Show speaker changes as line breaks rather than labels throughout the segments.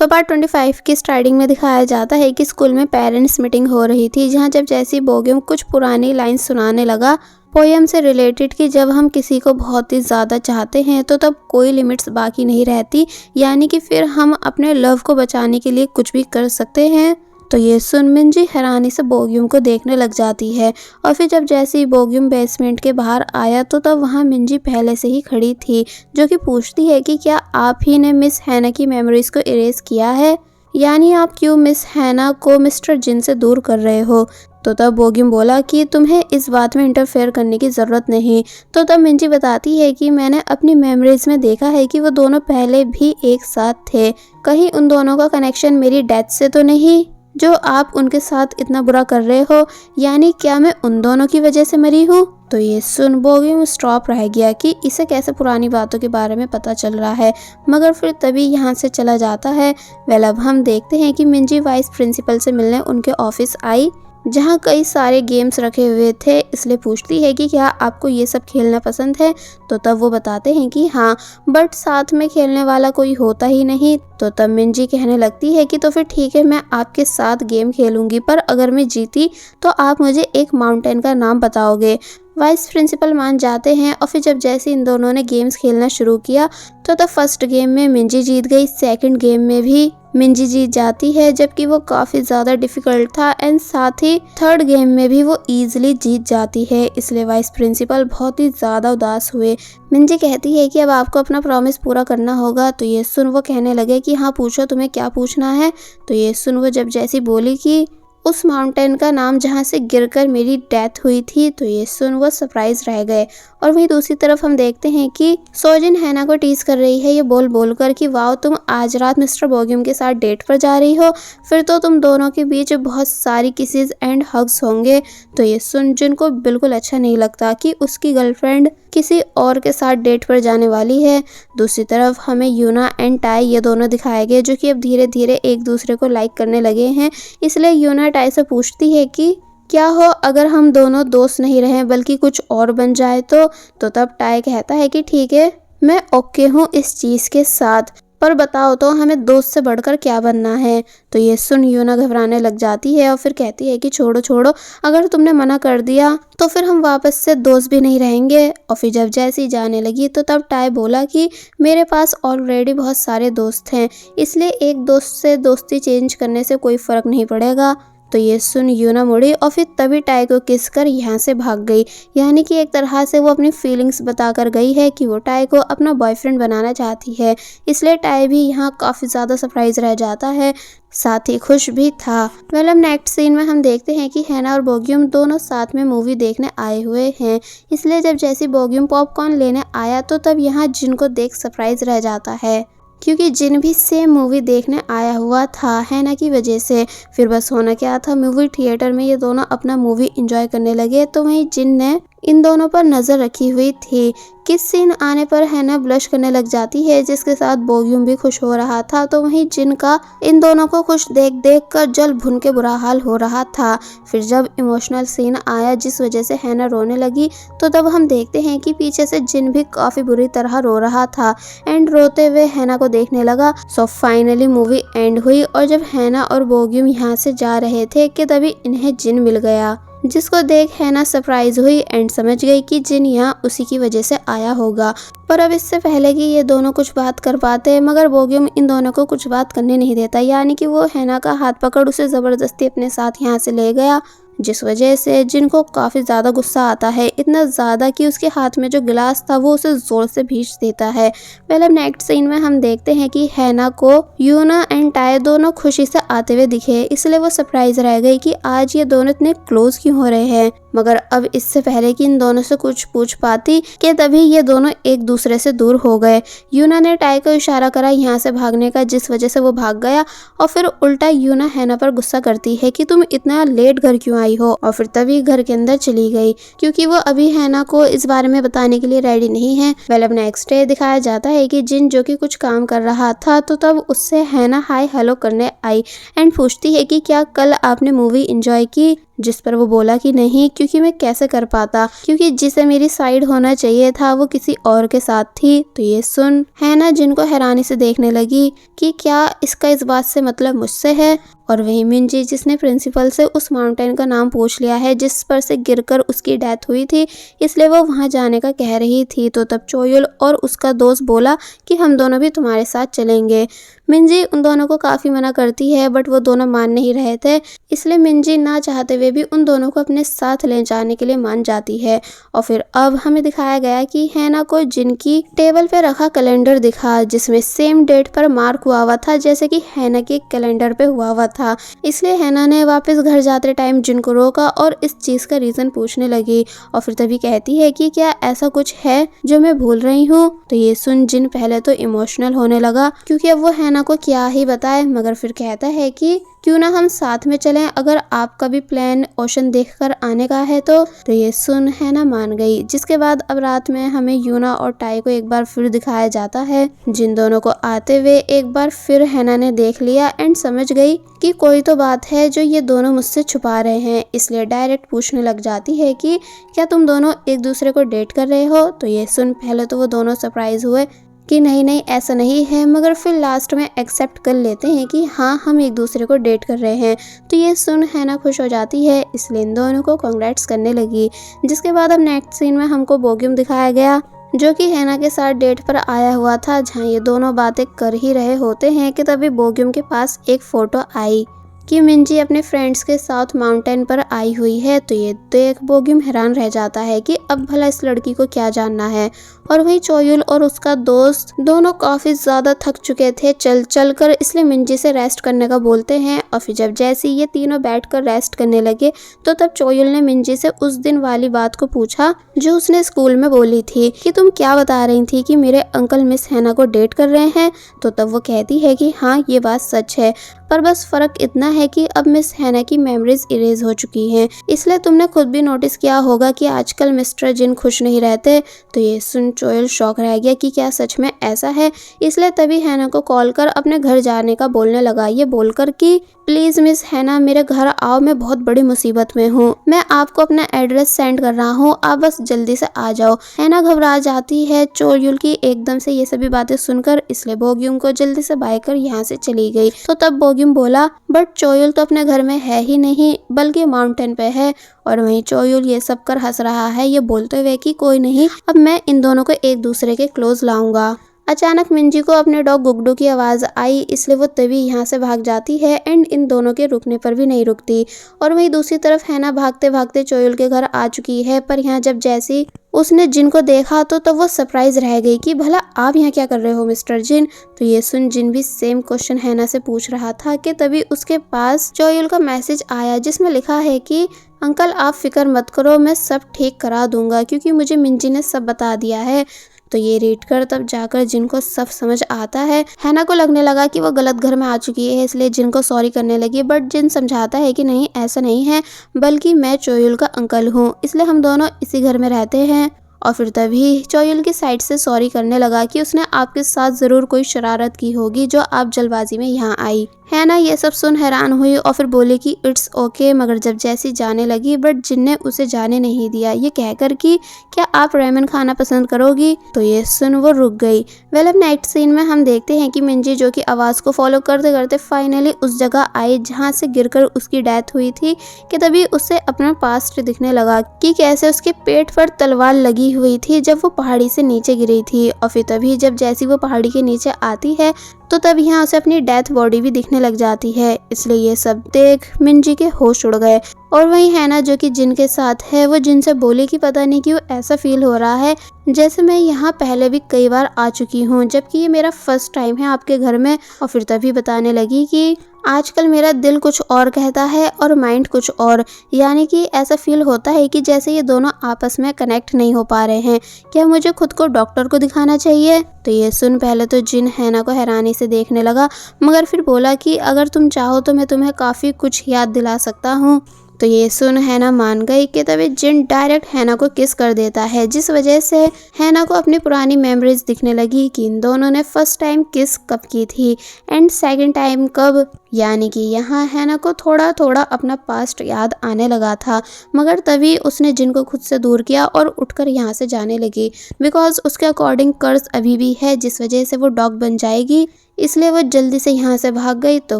Part 25 की starting में दिखाया जाता है कि स्कूल में पेरेंट्स मीटिंग हो रही थी, जहां जब जैसी बोग्यूम कुछ पुरानी लाइन सुनाने लगा पोयम से रिलेटेड कि जब हम किसी को बहुत ही ज़्यादा चाहते हैं तो तब कोई लिमिट्स बाकी नहीं रहती, यानी कि फिर हम अपने लव को बचाने के लिए कुछ भी कर सकते हैं। तो ये सुन मिंजी हैरानी से बोग्यूम को देखने लग जाती है और फिर जब जैसे ही बोग्यूम बेसमेंट के बाहर आया तो तब वहाँ मिंजी पहले से ही खड़ी थी, जो कि पूछती है कि क्या आप ही ने मिस हैना की मेमोरीज को इरेज किया है, यानी आप क्यों मिस हैना को मिस्टर जिन से दूर कर रहे हो। तो तब बोग्यूम बोला कि तुम्हें इस बात में इंटरफेयर करने की ज़रूरत नहीं। तो तब मिंजी बताती है कि मैंने अपनी मेमोरीज में देखा है कि वो दोनों पहले भी एक साथ थे, कहीं उन दोनों का कनेक्शन मेरी डेथ से तो नहीं जो आप उनके साथ इतना बुरा कर रहे हो, यानी क्या मैं उन दोनों की वजह से मरी हूँ। तो ये सुन बोग्यूम स्टॉप रह गया कि इसे कैसे पुरानी बातों के बारे में पता चल रहा है, मगर फिर तभी यहाँ से चला जाता है। वेल अब हम देखते हैं कि मिंजी वाइस प्रिंसिपल से मिलने उनके ऑफिस आई, जहाँ कई सारे गेम्स रखे हुए थे, इसलिए पूछती है कि क्या आपको ये सब खेलना पसंद है। तो तब वो बताते हैं कि हाँ, बट साथ में खेलने वाला कोई होता ही नहीं। तो तब मिंजी कहने लगती है कि तो फिर ठीक है, मैं आपके साथ गेम खेलूंगी, पर अगर मैं जीती तो आप मुझे एक माउंटेन का नाम बताओगे। वाइस प्रिंसिपल मान जाते हैं और फिर जब जैसे इन दोनों ने गेम्स खेलना शुरू किया तो तब फर्स्ट गेम में मिंजी जीत गई, सेकंड गेम में भी मिंजी जीत जाती है, जबकि वो काफ़ी ज़्यादा डिफ़िकल्ट था, एंड साथ ही थर्ड गेम में भी वो ईजिली जीत जाती है। इसलिए वाइस प्रिंसिपल बहुत ही ज़्यादा उदास हुए। मिंजी कहती है कि अब आपको अपना प्रॉमिस पूरा करना होगा। तो ये सुन वो कहने लगे कि हाँ पूछो, तुम्हें क्या पूछना है। तो ये सुन वो जब जैसी बोली कि उस माउंटेन का नाम जहाँ से गिरकर मेरी डेथ हुई थी, तो ये सुन वो सरप्राइज रह गए। और वहीं दूसरी तरफ हम देखते हैं कि सोजिन हैना को टीज कर रही है, ये बोल बोल कर कि वाओ तुम आज रात मिस्टर बोग्यूम के साथ डेट पर जा रही हो, फिर तो तुम दोनों के बीच बहुत सारी किसेस एंड हग्स होंगे। तो ये सुन जिन को बिल्कुल अच्छा नहीं लगता कि उसकी गर्लफ्रेंड किसी और के साथ डेट पर जाने वाली है। दूसरी तरफ हमें यूना एंड टाई ये दोनों दिखाए गए, जो कि अब धीरे धीरे एक दूसरे को लाइक करने लगे हैं। इसलिए यूना टाई से पूछती है कि क्या हो अगर हम दोनों दोस्त नहीं रहे बल्कि कुछ और बन जाए तो तब टाई कहता है कि ठीक है, मैं ओके हूँ इस चीज़ के साथ, पर बताओ तो हमें दोस्त से बढ़कर क्या बनना है। तो ये सुन यूना घबराने लग जाती है और फिर कहती है कि छोड़ो छोड़ो, अगर तुमने मना कर दिया तो फिर हम वापस से दोस्त भी नहीं रहेंगे। और फिर जब जैसी जाने लगी तो तब टाई बोला कि मेरे पास ऑलरेडी बहुत सारे दोस्त हैं, इसलिए एक दोस्त से दोस्ती चेंज करने से कोई फ़र्क नहीं पड़ेगा। तो ये सुन यूना मुड़ी और फिर तभी टाई को किस कर यहाँ से भाग गई, यानी कि एक तरह से वो अपनी फीलिंग्स बताकर गई है कि वो टाई को अपना बॉयफ्रेंड बनाना चाहती है। इसलिए टाई भी यहाँ काफ़ी ज़्यादा सरप्राइज रह जाता है, साथ ही खुश भी था। मतलब नेक्स्ट सीन में हम देखते हैं कि हैना और बोग्यूम दोनों साथ में मूवी देखने आए हुए हैं। इसलिए जब जैसी बोग्यूम पॉपकॉर्न लेने आया तो तब यहाँ जिन को देख सरप्राइज रह जाता है, क्योंकि जिन भी सेम मूवी देखने आया हुआ था हैना की वजह से। फिर बस होना क्या था, मूवी थिएटर में ये दोनों अपना मूवी एंजॉय करने लगे, तो वहीं जिन ने इन दोनों पर नज़र रखी हुई थी। किस सीन आने पर हैना ब्लश करने लग जाती है, जिसके साथ बोग्यूम भी खुश हो रहा था। तो वहीं जिन का इन दोनों को खुश देख देख कर जल भुन के बुरा हाल हो रहा था। फिर जब इमोशनल सीन आया जिस वजह से हैना रोने लगी, तो तब हम देखते हैं कि पीछे से जिन भी काफ़ी बुरी तरह रो रहा था एंड रोते हुए हैना को देखने लगा। सो फाइनली मूवी एंड हुई और जब हैना और बोग्यूम यहाँ से जा रहे थे कि तभी इन्हें जिन मिल गया, जिसको देख हैना सरप्राइज हुई एंड समझ गई कि जिन यहाँ उसी की वजह से आया होगा। पर अब इससे पहले कि ये दोनों कुछ बात कर पाते, मगर बोग्यूम इन दोनों को कुछ बात करने नहीं देता, यानी कि वो हैना का हाथ पकड़ उसे ज़बरदस्ती अपने साथ यहाँ से ले गया, जिस वजह से जिनको काफ़ी ज़्यादा गुस्सा आता है, इतना ज़्यादा कि उसके हाथ में जो गिलास था वो उसे ज़ोर से भींच देता है। पहले नेक्स्ट सीन में हम देखते हैं कि हैना को यूना एंड टाई दोनों खुशी से आते हुए दिखे, इसलिए वो सरप्राइज रह गई कि आज ये दोनों इतने क्लोज क्यों हो रहे हैं। मगर अब इससे पहले कि इन दोनों से कुछ पूछ पाती कि तभी ये दोनों एक दूसरे से दूर हो गए। यूना ने टाई को इशारा करा यहाँ से भागने का, जिस वजह से वो भाग गया। और फिर उल्टा यूना हैना पर गुस्सा करती है कि तुम इतना लेट घर क्यों आई हो, और फिर तभी घर के अंदर चली गई, क्योंकि वो अभी हैना को इस बारे में बताने के लिए रेडी नहीं है। वेल अब नेक्स्ट डे दिखाया जाता है कि जिन जो कि कुछ काम कर रहा था, तो तब उससे हैना हाय हेलो करने आई एंड पूछती है कि क्या कल आपने मूवी एंजॉय की, जिस पर वो बोला कि नहीं, क्योंकि मैं कैसे कर पाता, क्योंकि जिसे मेरी साइड होना चाहिए था वो किसी और के साथ थी। तो ये सुन हैना जिन को हैरानी से देखने लगी कि क्या इसका इस बात से मतलब मुझसे है। और वही मिंजी जिसने प्रिंसिपल से उस माउंटेन का नाम पूछ लिया है जिस पर से गिरकर उसकी डेथ हुई थी, इसलिए वो वहां जाने का कह रही थी। तो तब चोयुल और उसका दोस्त बोला कि हम दोनों भी तुम्हारे साथ चलेंगे। मिंजी उन दोनों को काफी मना करती है बट वो दोनों मान नहीं रहे थे, इसलिए मिंजी ना चाहते हुए भी उन दोनों को अपने साथ ले जाने के लिए मान जाती है। और फिर अब हमें दिखाया गया कि हैना को जिनकी टेबल पे रखा कैलेंडर दिखा जिसमें सेम डेट पर मार्क हुआ था जैसे कि हैना के कैलेंडर पे हुआ था। इसलिए हैना ने वापस घर जाते टाइम जिन को रोका और इस चीज का रीजन पूछने लगी। और फिर तभी कहती है कि क्या ऐसा कुछ है जो मैं भूल रही हूँ। तो ये सुन जिन पहले तो इमोशनल होने लगा क्योंकि अब वो हैना को क्या ही बताए, मगर फिर कहता है कि क्यों ना हम साथ में चलें अगर आपका भी प्लान ओशन देखकर आने का है। तो ये सुन हैना मान गई। जिसके बाद अब रात में हमें यूना और टाई को एक बार फिर दिखाया जाता है। जिन दोनों को आते हुए एक बार फिर हैना ने देख लिया एंड समझ गई कि कोई तो बात है जो ये दोनों मुझसे छुपा रहे हैं, इसलिए डायरेक्ट पूछने लग जाती है कि क्या तुम दोनों एक दूसरे को डेट कर रहे हो। तो ये सुन पहले तो वो दोनों सरप्राइज हुए कि नहीं ऐसा नहीं है, मगर फिर लास्ट में एक्सेप्ट कर लेते हैं कि हाँ हम एक दूसरे को डेट कर रहे हैं। तो ये सुन हैना खुश हो जाती है, इसलिए इन दोनों को कांग्रेट्स करने लगी। जिसके बाद अब नेक्स्ट सीन में हमको बोग्यूम दिखाया गया जो कि हैना के साथ डेट पर आया हुआ था, जहाँ ये दोनों बातें कर ही रहे होते हैं कि तभी बोग्यूम के पास एक फोटो आई कि मिंजी अपने फ्रेंड्स के साथ माउंटेन पर आई हुई है। तो ये देख बोग्यूम हैरान रह जाता है कि अब भला इस लड़की को क्या जानना है। और वही चोयुल और उसका दोस्त दोनों काफी ज्यादा थक चुके थे चल कर, इसलिए मिंजी से रेस्ट करने का बोलते हैं। और फिर जब जैसे ये तीनों बैठकर रेस्ट करने लगे तो तब चोयुल ने मिंजी से उस दिन वाली बात को पूछा जो उसने स्कूल में बोली थी कि तुम क्या बता रही थी कि मेरे अंकल मिस हैना को डेट कर रहे हैं। तो तब वो कहती है कि हाँ ये बात सच है, पर बस फर्क इतना है कि अब मिस हैना की मेमोरीज इरेज हो चुकी हैं, इसलिए तुमने खुद भी नोटिस किया होगा कि आजकल मिस्टर जिन खुश नहीं रहते। तो ये सुन चोयुल शॉक रह गया कि क्या सच में ऐसा है, इसलिए तभी हैना को कॉल कर अपने घर जाने का बोलने लगा, ये बोलकर कि प्लीज मिस हैना मेरे घर आओ, मैं बहुत बड़ी मुसीबत में हूँ, मैं आपको अपना एड्रेस सेंड कर रहा हूँ, आप बस जल्दी से आ जाओ। हैना घबरा जाती है चोयुल की एकदम से ये सभी बातें सुनकर, इसलिए बोग्यूम को जल्दी से बाय कर यहाँ से चली गई। तो तब बोग्यूम बोला बट चोयुल तो अपने घर में है ही नहीं बल्कि माउंटेन पे है। और वहीं चोयुल ये सब कर हंस रहा है, ये बोलते हुए कि कोई नहीं, अब मैं इन दोनों को एक दूसरे के क्लोज लाऊंगा। अचानक मिंजी को अपने डॉग गुगडू की आवाज आई, इसलिए वो तभी यहाँ से भाग जाती है एंड इन दोनों के रुकने पर भी नहीं रुकती। और वहीं दूसरी तरफ हैना भागते भागते चोयुल के घर आ चुकी है, पर यहाँ जब जैसी उसने जिन को देखा तो तब वो सरप्राइज रह गई कि भला आप यहाँ क्या कर रहे हो मिस्टर जिन। तो ये सुन जिन भी सेम क्वेश्चन हैना से पूछ रहा था कि तभी उसके पास चोयुल का मैसेज आया जिसमें लिखा है कि अंकल आप फिक्र मत करो, मैं सब ठीक करा दूंगा क्योंकि मुझे मिंजी ने सब बता दिया है। तो ये रीड कर तब जाकर जिनको सब समझ आता है। हैना को लगने लगा कि वो गलत घर में आ चुकी है, इसलिए जिन को सॉरी करने लगी, बट जिन समझाता है कि नहीं ऐसा नहीं है, बल्कि मैं चोयुल का अंकल हूँ, इसलिए हम दोनों इसी घर में रहते हैं। और फिर तभी चोयुल की साइड से सॉरी करने लगा कि उसने आपके साथ जरूर कोई शरारत की होगी जो आप जल्दबाजी में यहाँ आई। हैना ये सब सुन हैरान हुई और फिर बोली कि इट्स ओके, मगर जब जैसी जाने लगी बट जिन ने उसे जाने नहीं दिया, ये कहकर कि क्या आप रेमन खाना पसंद करोगी। तो ये सुन वो रुक गई। वेल अब नेक्स्ट सीन में हम देखते हैं कि मिंजी जो कि आवाज को फॉलो करते करते फाइनली उस जगह आई जहाँ से गिरकर उसकी डेथ हुई थी, कि तभी उसे अपना पास्ट दिखने लगा कि कैसे उसके पेट पर तलवार लगी हुई थी जब वो पहाड़ी से नीचे गिरी थी। और फिर तभी जब जैसी वो पहाड़ी के नीचे आती है तो तब यहाँ उसे अपनी डेथ बॉडी भी दिखने लग जाती है, इसलिए ये सब देख मिंजी के होश उड़ गए। और वहीं हैना जो कि जिन के साथ है वो जिन से बोली कि पता नहीं क्यों ऐसा फील हो रहा है जैसे मैं यहाँ पहले भी कई बार आ चुकी हूँ, जबकि ये मेरा फर्स्ट टाइम है आपके घर में। और फिर तभी बताने लगी कि आजकल मेरा दिल कुछ और कहता है और माइंड कुछ और, यानी कि ऐसा फील होता है कि जैसे ये दोनों आपस में कनेक्ट नहीं हो पा रहे हैं, क्या मुझे खुद को डॉक्टर को दिखाना चाहिए। तो ये सुन पहले तो जिन हैना को हैरानी से देखने लगा, मगर फिर बोला कि अगर तुम चाहो तो मैं तुम्हें काफ़ी कुछ याद दिला सकता हूँ। तो ये सुन हैना मान गई कि तभी जिन डायरेक्ट हैना को किस कर देता है, जिस वजह से हैना को अपनी पुरानी मेमोरीज दिखने लगी कि इन दोनों ने फर्स्ट टाइम किस कब की थी एंड सेकंड टाइम कब। यानी कि यहाँ हैना को थोड़ा थोड़ा अपना पास्ट याद आने लगा था, मगर तभी उसने जिन को खुद से दूर किया और उठकर यहाँ से जाने लगी बिकॉज उसके अकॉर्डिंग कर्ज अभी भी है, जिस वजह से वो डॉग बन जाएगी। इसलिए वो जल्दी से यहाँ से भाग गई। तो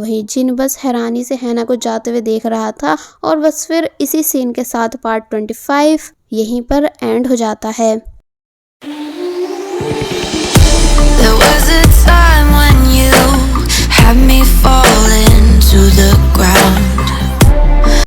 वही जिन बस हैरानी से हैना को जाते हुए देख रहा था और बस फिर इसी सीन के साथ पार्ट 25 यहीं पर एंड हो जाता है।